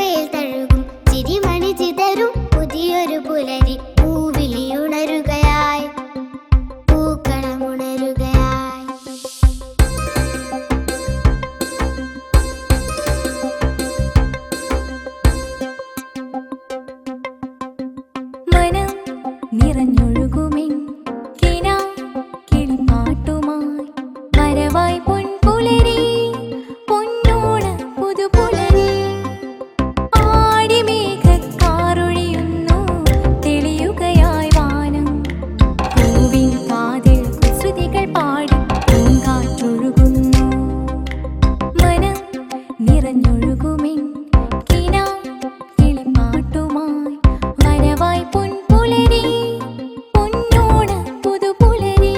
മഴയിൽ തഴുകും ചിരിമണി ചിതറും പുതിയൊരു പുലരി പൂവിളിയുണരുകയായി പൂക്കളമുണരുകയായി. മനം നിറഞ്ഞൊഴുകുമിൻ കിനാ കിളിപ്പാട്ടുമായി വരവായി പൊൻപുലരി പൊന്നോണ പുതുപുലരി. ആടിമേഘക്കാറൊഴിയുന്നു തെളിയുകയായി വാനം പൂവിൻ കാതിൽ കുസൃതികൾ പാടി പൂങ്കാറ്റൊഴുകുന്നു. മനം നിറഞ്ഞൊഴുകുമിൻ കിനാ കിളിപ്പാട്ടുമായി വരവായി പൊൻപുലരി പൊന്നോണ പുതുപുലരി.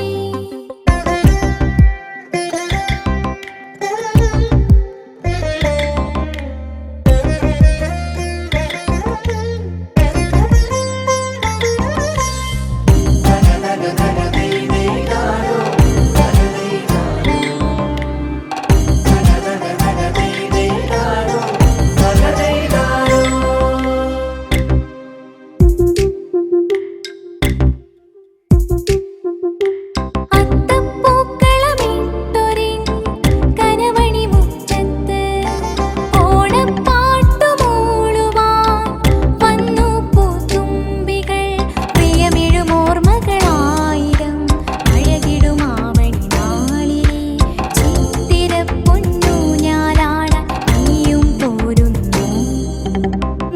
അത്തപ്പൂക്കളമിട്ടൊരിൻ കനവണി മുറ്റത്ത് ഓണപ്പാട്ടുമൂളുവാൻ വന്നു പൂത്തുമ്പികൾ. പ്രിയമിഴുമോർമ്മകളായിരം അഴകിടുമാവണി നാളിലെ ചിത്തിരപ്പൊന്നൂഞ്ഞാലാടാൻ നീയും പോരുന്നു.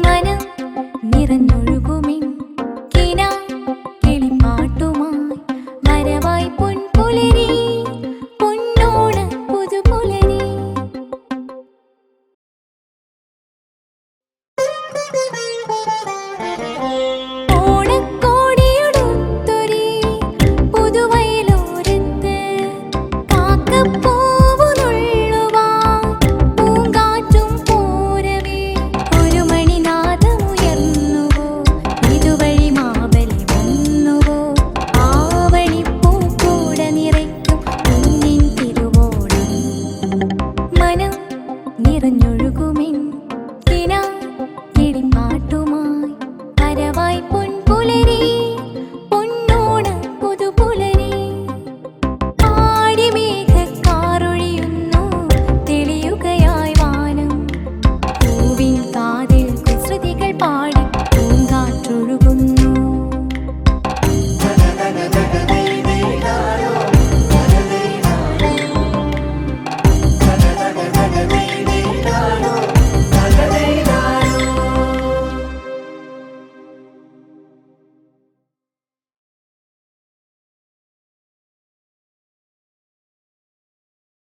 മനം നിറഞ്ഞൊഴുകുമിൻ കിനാ കിളിപ്പാട്ടുമായി വരവായി പൊൻപുലരി പൊന്നോണ പുതുപുലരി. ഓണക്കോടിയുടുത്തൊരി പുതുവയലോരത്ത് കാക്കപ്പൂവു നുള്ളുവാൻ പൂങ്കാറ്റും പോരവേ ഒരു മണിനാദമുയർന്നുവോ ഇതുവഴി മാവലി വന്നുവോ. ആവണിപ്പൂക്കൂട നിറയ്ക്കും കുഞ്ഞിൻ തിരുവോണം. മനം നിറഞ്ഞൊഴുകുമിൻ